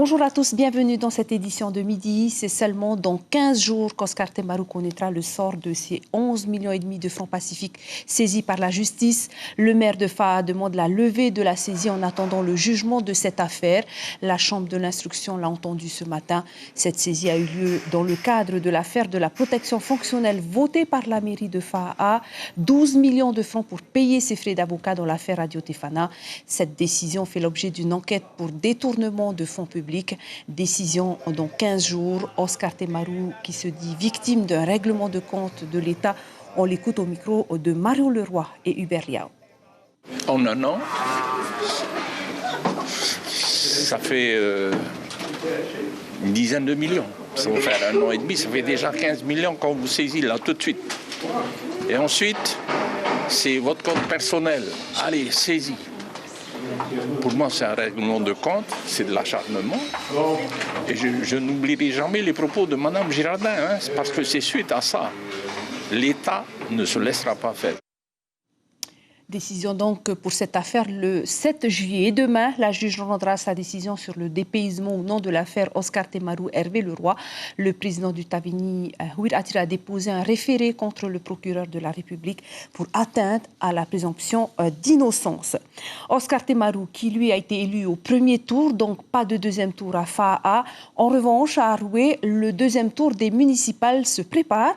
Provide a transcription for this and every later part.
Bonjour à tous, bienvenue dans cette édition de midi. C'est seulement dans 15 jours qu'Oscar Temaru connaîtra le sort de ses 11,5 millions de francs pacifiques saisis par la justice. Le maire de Faa demande la levée de la saisie en attendant le jugement de cette affaire. La Chambre de l'instruction l'a entendu ce matin. Cette saisie a eu lieu dans le cadre de l'affaire de la protection fonctionnelle votée par la mairie de Faa. 12 millions de francs pour payer ses frais d'avocat dans l'affaire Radio Tefana. Cette décision fait l'objet d'une enquête pour détournement de fonds publics. Décision dans 15 jours. Oscar Temaru, qui se dit victime d'un règlement de compte de l'État, on l'écoute au micro de Mario Leroy et Hubert Liao. En un an, ça fait une dizaine de millions. Ça va faire 1 an et demi, ça fait déjà 15 millions quand vous saisissez là tout de suite. Et ensuite, c'est votre compte personnel. Allez, saisis. Pour moi, c'est un règlement de compte, c'est de l'acharnement. Et je n'oublierai jamais les propos de Mme Girardin, parce que c'est suite à ça. L'État ne se laissera pas faire. Décision donc pour cette affaire le 7 juillet. Et demain, la juge rendra sa décision sur le dépaysement ou non de l'affaire Oscar Temaru Hervé Leroy. Le président du Tabini, Houir Attira, a déposé un référé contre le procureur de la République pour atteinte à la présomption d'innocence. Oscar Temaru, qui lui a été élu au premier tour, donc pas de deuxième tour à Faa. En revanche, à Aroué, le deuxième tour des municipales se prépare.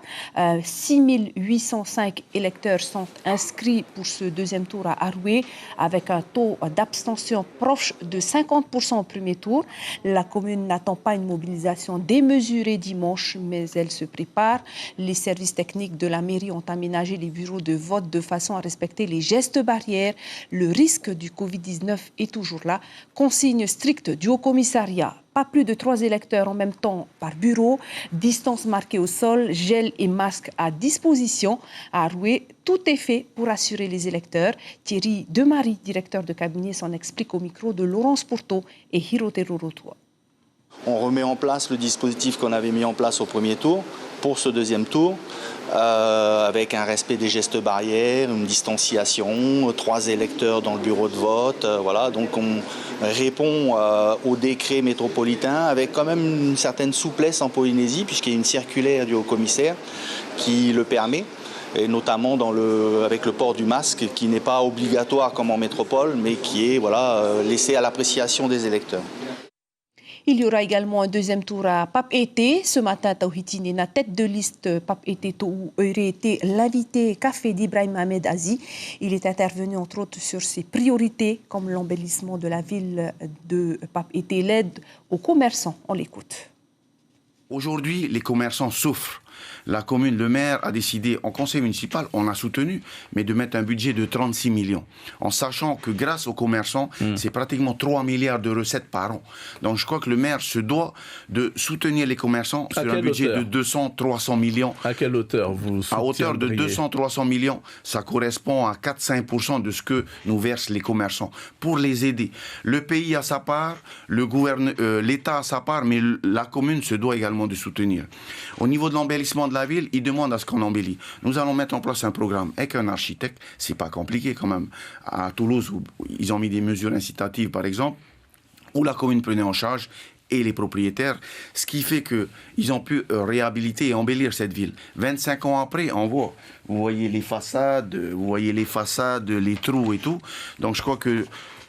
6 805 électeurs sont inscrits pour ce deuxième tour à Aroué, avec un taux d'abstention proche de 50% au premier tour. La commune n'attend pas une mobilisation démesurée dimanche, mais elle se prépare. Les services techniques de la mairie ont aménagé les bureaux de vote de façon à respecter les gestes barrières. Le risque du Covid-19 est toujours là. Consigne stricte du Haut-Commissariat. Pas plus de 3 électeurs en même temps par bureau, distance marquée au sol, gel et masque à disposition. À Aroué, tout est fait pour assurer les électeurs. Thierry Demary, directeur de cabinet, s'en explique au micro de Laurence Pourteau et Hirote Rorotoa. On remet en place le dispositif qu'on avait mis en place au premier tour pour ce deuxième tour, avec un respect des gestes barrières, une distanciation, 3 électeurs dans le bureau de vote. Voilà, donc on répond au décret métropolitain avec quand même une certaine souplesse en Polynésie, puisqu'il y a une circulaire du haut-commissaire qui le permet, et notamment avec le port du masque, qui n'est pas obligatoire comme en métropole, mais qui est laissé à l'appréciation des électeurs. Il y aura également un deuxième tour à Pape-Été. Ce matin, Tauhiti Nena, tête de liste Pape-Été, aurait été l'invité café d'Ibrahim Ahmed Azi. Il est intervenu entre autres sur ses priorités, comme l'embellissement de la ville de Pape-Été, l'aide aux commerçants. On l'écoute. Aujourd'hui, les commerçants souffrent. La commune, le maire a décidé, en conseil municipal, on a soutenu, mais de mettre un budget de 36 millions. En sachant que grâce aux commerçants, c'est pratiquement 3 milliards de recettes par an. Donc je crois que le maire se doit de soutenir les commerçants sur un budget de 200-300 millions. À quelle hauteur vous À hauteur de 200-300 millions, ça correspond à 4-5% de ce que nous versent les commerçants. Pour les aider. Le pays a sa part, l'État a sa part, mais la commune se doit également de soutenir. Au niveau de l'embellissement de la ville, ils demandent à ce qu'on embellit. Nous allons mettre en place un programme avec un architecte. C'est pas compliqué quand même. À Toulouse, où ils ont mis des mesures incitatives, par exemple, où la commune prenait en charge et les propriétaires, ce qui fait qu'ils ont pu réhabiliter et embellir cette ville. 25 ans après, on voit. Vous voyez les façades, les trous et tout. Donc je crois que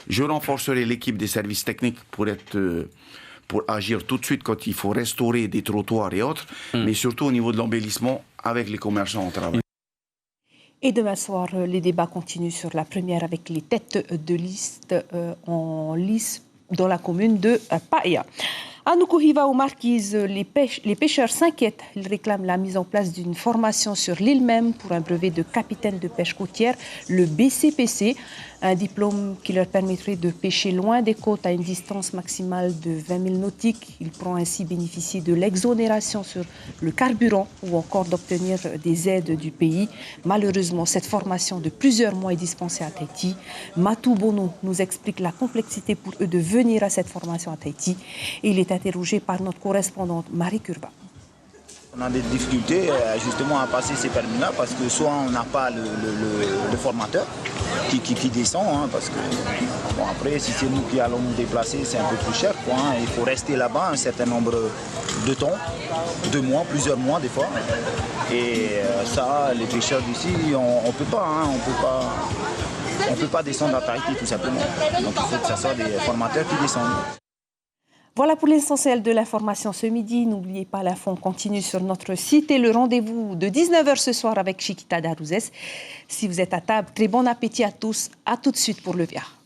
je renforcerai l'équipe des services techniques pour agir tout de suite quand il faut restaurer des trottoirs et autres, mais surtout au niveau de l'embellissement avec les commerçants en travail. Et demain soir, les débats continuent sur la première avec les têtes de liste en lice dans la commune de Paia. À Nukuhiva, aux Marquises, les pêcheurs s'inquiètent. Ils réclament la mise en place d'une formation sur l'île même pour un brevet de capitaine de pêche côtière, le BCPC, un diplôme qui leur permettrait de pêcher loin des côtes à une distance maximale de 20 000 nautiques. Ils pourront ainsi bénéficier de l'exonération sur le carburant ou encore d'obtenir des aides du pays. Malheureusement, cette formation de plusieurs mois est dispensée à Tahiti. Matou Bono nous explique la complexité pour eux de venir à cette formation à Tahiti. Et il est interrogé par notre correspondante Marie Curba. On a des difficultés justement à passer ces permis-là parce que soit on n'a pas le formateur qui descend, hein, parce que bon, après si c'est nous qui allons nous déplacer c'est un peu plus cher, quoi, hein. Il faut rester là-bas un certain nombre de temps, 2 mois, plusieurs mois des fois. Et ça, les pêcheurs d'ici, on peut pas, hein, on peut pas descendre à Tahiti tout simplement. Donc il faut que ça soit des formateurs qui descendent. Voilà pour l'essentiel de l'information ce midi. N'oubliez pas, l'info continue sur notre site et le rendez-vous de 19h ce soir avec Chiquita Darouzès. Si vous êtes à table, très bon appétit à tous. À tout de suite pour le VR.